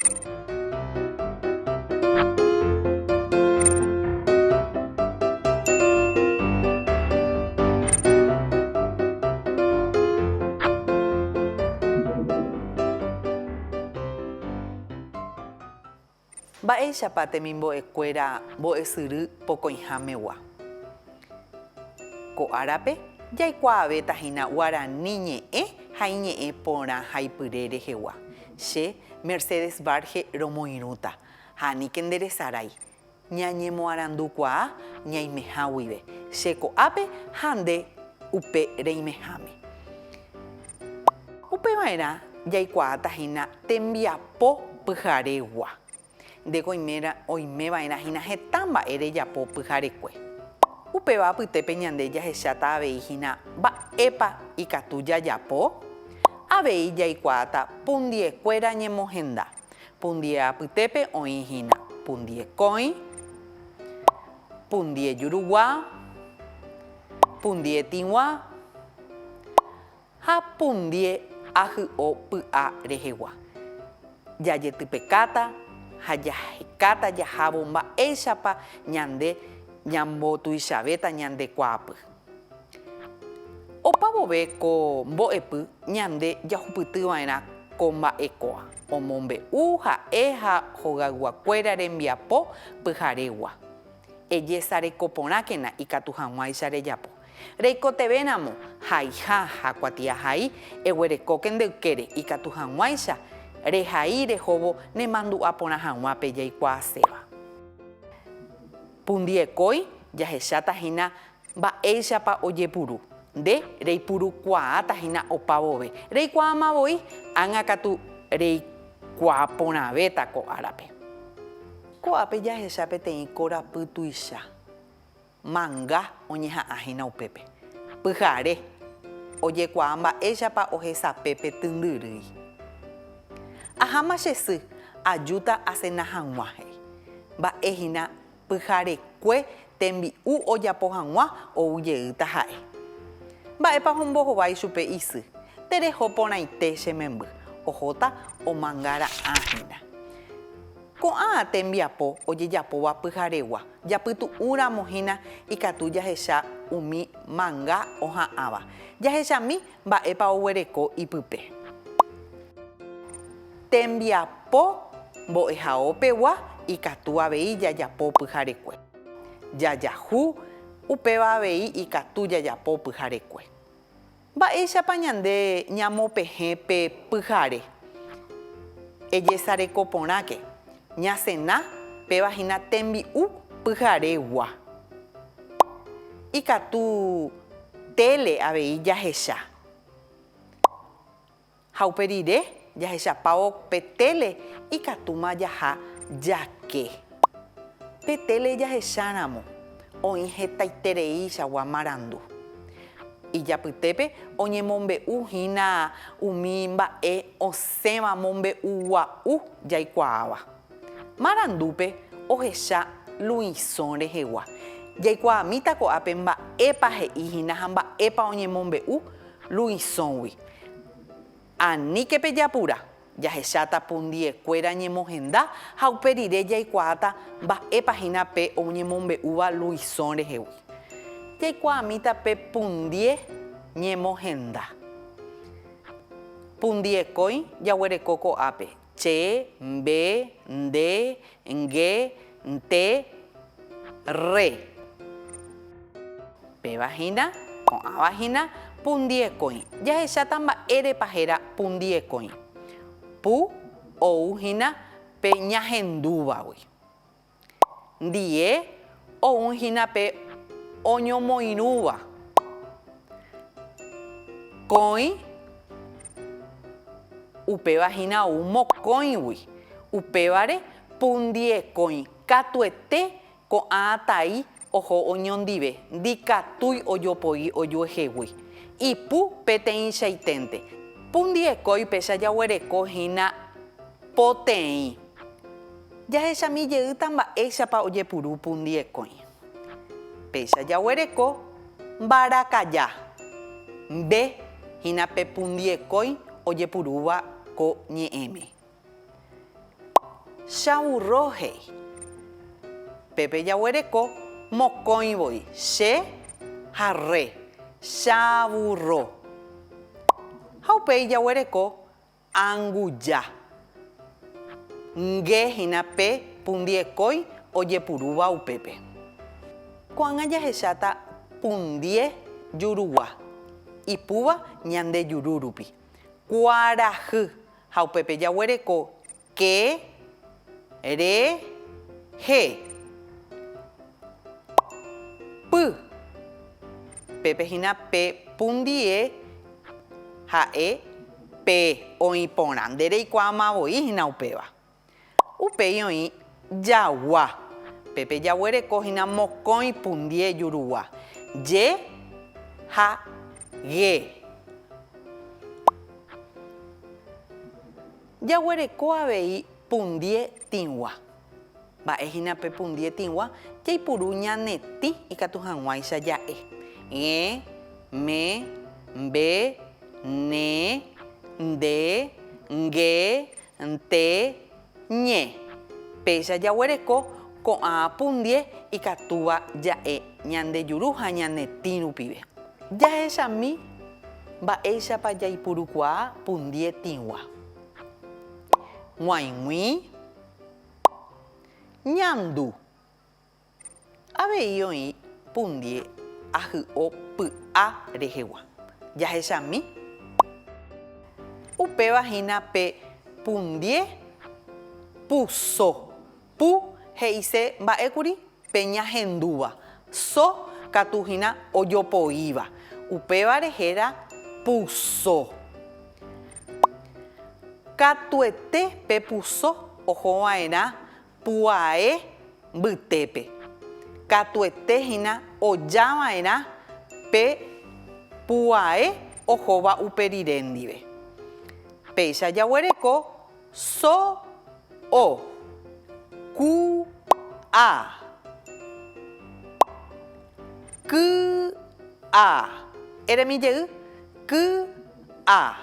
Mba'éichapa temimbo'ekuéra mbo'esyry pokõihamegua. Ko árape jaikuaavétahína Guarani ñe'ẽ ha iñe'ẽ porã haipyre rehegua. Che Mercedes Barge romoirũta ha níke nderesarái ñañemoarandukuaa ñaimeha guive che ko'ápe ha nde upe reimeháme. Upeva'erã jaikuaatahína tembiapo pyharegua. Ndeko oimeva'erã hína heta mba'e rejapo pyharekue. Upéva apytépe ñande jahecháta avei hína mba'épa ikatu jajapo, avei jaikuaáta pundiekuéra ñemohenda. Pundie apytépe oĩ hína pundie kói, pundie jurugua, pundie tĩgua ha pundie ahy'o py'a rehegua. Jajetypekáta ha jahekáta jahávo mba'éichapa ñande ñambotuichavéta ñande kuaapy. Opa vove ko mbo'epy ñande jahupytyva'erã ko mba'eko'a omombe'u ha'e ha hogayguakuéra rembiapo pyharegua. Ejesarekoporãkena ikatu hag̃uáicha rejapo. Reikotevéramo haiha ha kuatiahai eguerekóke ndeykére ikatu hag̃uáicha rehai rehóvo nemandu'a porã hag̃uápe jaikuaaséva. Pundiekói jahechatahína mba'éichapa ojepuru. Nde reipurukuaátahína opa vove. Reikuaamavoi ág̃akatu reikuaa porãvéta ko árape. Ko'ápe jahecha peteĩ korapy tuicha. Manga oñeha'ãhína upépe. Pyhare ojekuaa mba'éichapa ohesape petỹndyrýi. Aháma che sy ajúta asẽna hag̃ua he'i. Mba'éhína pyharekue tembi'u ojapo hag̃ua oujeýta ha'e. Mba'épa ombohovái chupe isy. Tereho porãite che memby. Ohóta omangara'ãhína. Ko'ã tembiapo ojejapóva pyharegua. Japytu'ũramohína ikatu jahecha umi manga oha'ãva. Jahechami mba'épa oguereko ipype. Tembiapo mbo'ehaópegua ikatu avei jajapo pyharekue. Jajahu upéva avei ikatu jajapo pyharekue. Mba'éichapa ñande ñamopehẽpe pyhare. Ejesarekoporãke ñasẽna pévahína tembi'u pyharegua. Ikatu tele avei jahecha. Ha upe rire jahechapávo pe tele ikatúma jaha jake. Pe tele jahecháramo oĩ hetaitereíchagua marandu. Ijapytépe oñemombe'uhína umi mba'e osẽva mombe'ugua'u jaikuaáva. Marandúpe ohecha luisõ rehegua. Jaikuaamíta ko'ápe mba'épa he'íhína ha mba'épa oñemombe'u luisõgui. Aníkepe japura jahecháta pundiekuéra ñemohenda ha upe rire jaikuaáta mba'épahína pe oñemombe'úva luisõ rehegui. Jaikuaamíta pe pundie ñemohenda. Pundiekói jaguereko ko'ápe che, mbe, nde, nge, nte, re. Pévahína, ko'ãvahína pundiekói. Jahecháta mba'érepa héra pundiekói. Pu ouhína pe ñahendúvagui. Ndie ouhína pe oñomoirũva. Kói upévahína ou mokõigui. Upévare pundiekói katuete ko'ã oho oñondive. Ndikatúi ojopoi ojuehegui. Ipu peteĩchaiténte. Pundiekói péicha jaguerekohína poteĩ. Jahechami jeýta mba'éichapa ojepuru pundiekói. Péicha jaguereko mbarakaja. Mbe hína pe pundiekói ojepurúva ko ñe'ẽme. chaburro hei. Pepe jaguereko mokõi voi. Che harre. Chaburro. Ha upéi jaguereko anguja. Nge hína pe pundiekói ojepurúva upépe. Ko'ág̃a jahecháta pundie jurugua. Ipúva ñande jururupi. Kuarahy. Ha upépe jaguereko ke re he. Py. Pépe hína pe pundie ha'e pe oĩ porã. Ndereikuaamavoi hína upéva. Upéi oĩ jagua. Pépe jaguereko hína mokõi pundie jurugua. Je ha ge. Jaguereko avei pundie tigua. Mba'ehína pe pundie tigua jaipuru ñanetĩ ikatu hag̃uáicha ja'e. Me, mbe, ne, nde, nge, nte, ñe. Péicha jaguereko ko'ã pundie ikatúva ja'e ñandejuru ha ñanetĩ rupive. Jahechami mba'éichapa jaipurukua pundie tigua. G̃uaig̃ui, ñandu. Avei oĩ pundie ahy'o py'a rehegua. Jahechami. Upéva hína pe pundie puso. Pu he'ise mba'ékuri pe ñahendúva. So katu hína ojopoíva. Upéva rehera puso. Katuete pe puso ohova'erã pu'ae mbytépe. Katuete hína ojava'erã pe pu'ae ohóva uperire ndive. Péicha jaguereko so o ku a ky a. Eremijey ky a.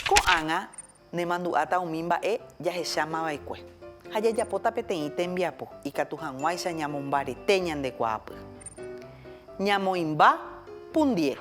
Ko'ág̃a nemandu'áta umi mba'e jahechámava'ekue. Ha jajapóta peteĩ tembiapo ikatu hag̃uáicha ñamombarete ñandekuaapy. Ñamoĩmba pundie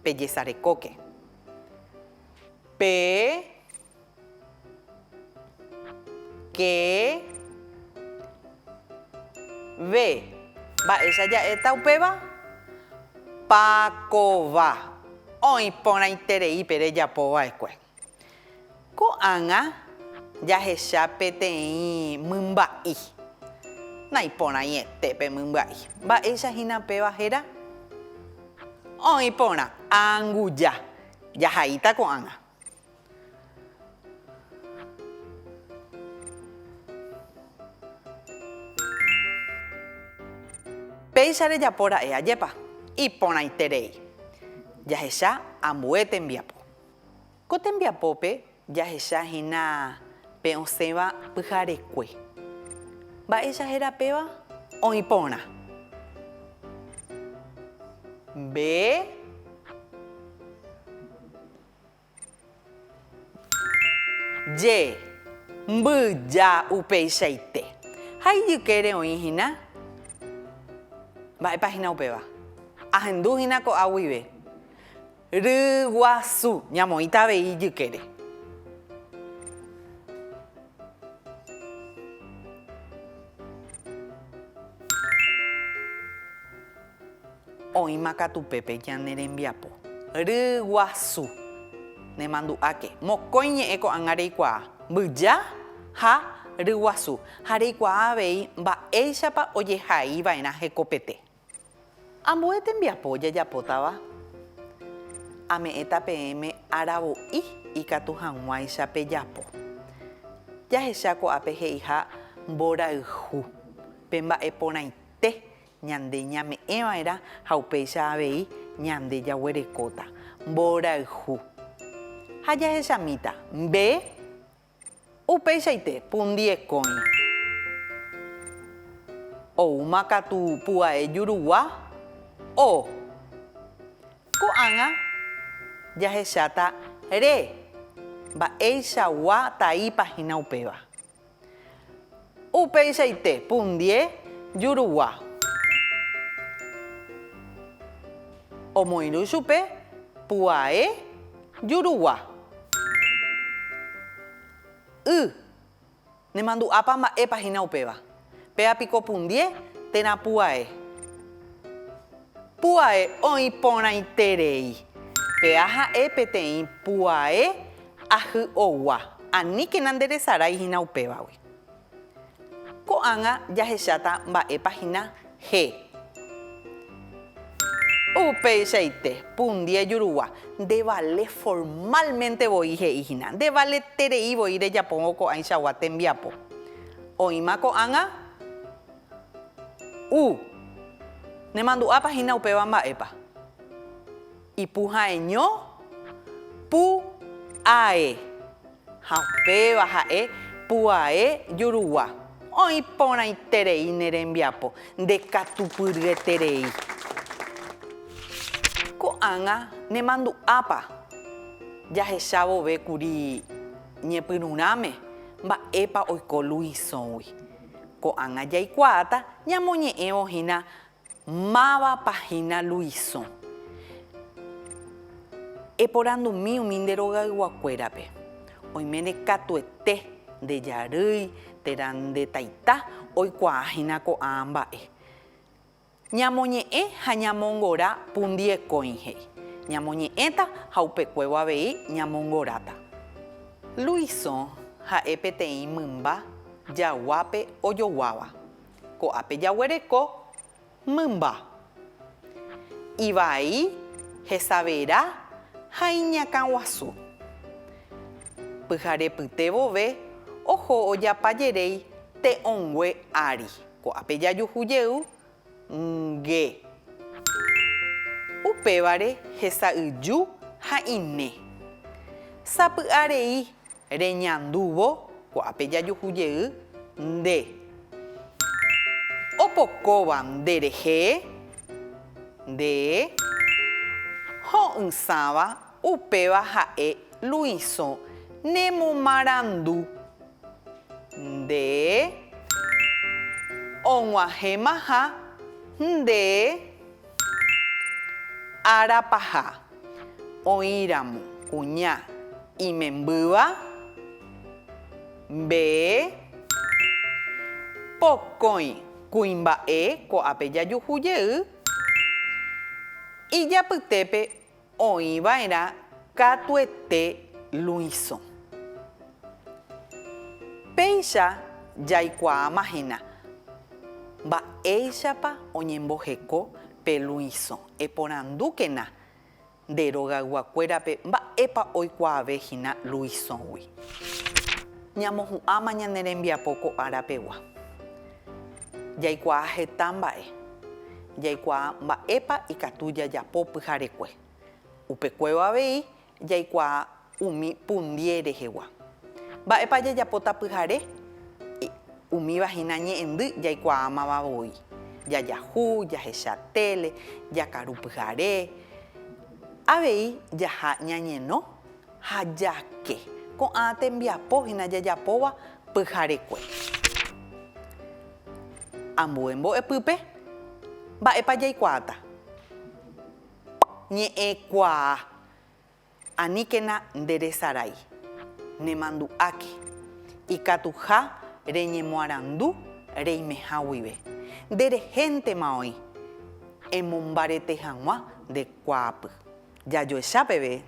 pejesarekóke. Pe ke ve. Mba'éicha ja'éta upéva pakova. Oĩ porãitereípe rejapova'ekue. Ko'ág̃a jahecha peteĩ mymba'i. Naiporãietépe mymba'i. Mba'éicha hína péva héra. Oĩ porã anguja. Jahaíta ko'ág̃a. Péicha rejapóra'e ajépa. Iporãiterei. Jahecha ambue tembiapo. Ko tembiapópe jahecha hína pe osẽva pyharekue. Mba'éicha héra péva oĩ porã. Mbe je mbyja upeichaite. Ha ijykére oĩ hína. Mba'épa hína upéva. Ahendu hína ko'ã guive. Ryguasu. Ñamoĩta avei ijykére. Oĩma katupépe ñane rembiapo. Ryguasu. Nemandu'áke. Mokõi ñe'ẽ ko'ág̃a reikuaa. Mbyja ha ryguasu. Ha reikuaa avei mba'éichapa ojehaíva'erã hekopete. Ambue tembiapo jajapótava. Ame'ẽta peẽme aravo'i ikatu hag̃uáicha pejapo. Jahecha ko'ápe he'iha mborayhu. Pe mba'e porãite ñande ñame'ẽva'erã ha upéicha avei ñande jaguerekóta. Mborayhu. Ha jahechamíta. Mbe upeichaite pundiekói. Oúma katu pu'ae jurugua. O. Ko'ág̃a jahecháta re. mba'eichagua taípahína upéva. Upeichaite pundie jurugua. Omoirũ chupe pu'ae jurugua. Nemandu'ápa mba'épahína upéva. Péapiko pundie térã pu'ae. Pu'ae oĩporãiterei. Péa ha'e peteĩ pu'ae ahy'ogua. Aníkena nderesaráihína upévagui. Ko'ág̃a jahecháta mba'épahína he. Upeichaite pundie jurugua. De vale formalmente voi he'íhina. De vale terei voi rejapo ko'ãichagua tembiapo. Oĩma ko'ág̃a nemandu'ápahína upéva mba'épa. Ipuhãeño pu'ae. Ha upéva ha'e pu'ae jurugua. Oĩporãiterei nerembiapo. Ndekatupyryeterei. Ko'ág̃a nemandu'ápa jahechavovekuri ñepyrũrãme mba'épa oiko Luisõgui. Ko'ág̃a jaikuaáta ñamoñe'ẽvohína mávapahína Luisõ. Eporandumi umi nde rogayguakuérape. Oime ndekatuete ndejarýi térã nde taita oikuaahína ko'ã mba'e. Ñamoñe'ẽ ha ñamongora pundiekói he'i. Ñamoñe'ẽta ha upekuévo avei ñamongoráta. Luisõ ha'e peteĩ mymba jaguápe ojoguáva. Ko'ápe jaguereko mymba. Ivai hesavera ha iñakãguasu. Pyharepyte vove oho ojapajerei te'õngue ári. Ko'ápe jajuhujey nge. Upévare hesa'yju ha ine. Sapy'arei reñandúvo ko'ápe jajuhujey nde. Opokóva nderehe nde. Ho'ysãva upéva ha'e Luisõ nemomarandu nde. Og̃uahẽmaha nde. Arapaha oĩramo kuña imembýva mbe. Pokõi kuimba'e ko'ápe jajuhujey. Ijapytépe oĩva'erã katuete Luisõ. Péicha jaikuaamahína mba'éichapa oñemboheko pe Luisõ. Eporandúkena nde rogayguakuérape mba'épa oikuaavehína Luisõgui. Ñamohu'ãma ñane rembiapo ko'árapegua. Jaikuaa heta mba'e. Jaikuaa mba'épa ikatu jajapo pyharekue. Upekuévo avei jaikuaa umi pundie rehegua. Mba'épa jajapóta pyhare. Umívahína ñe'ẽndy jaikuaámava voi. Jajahu, jahecha tele, jakaru pyhare. Avei jaha ñañeno ha jake. Ko'ã tembiapohína jajapóva pyharekue. Ambue mbo'epýpe mba'épa jaikuaáta. Ñe'ẽkuaa. Aníkena nderesarái. Nemandu'áke. Ikatuha reñemoarandu reimehã guive. Nderehéntema oĩ emombarete hag̃ua ndekuaapy. Jajoechápeve.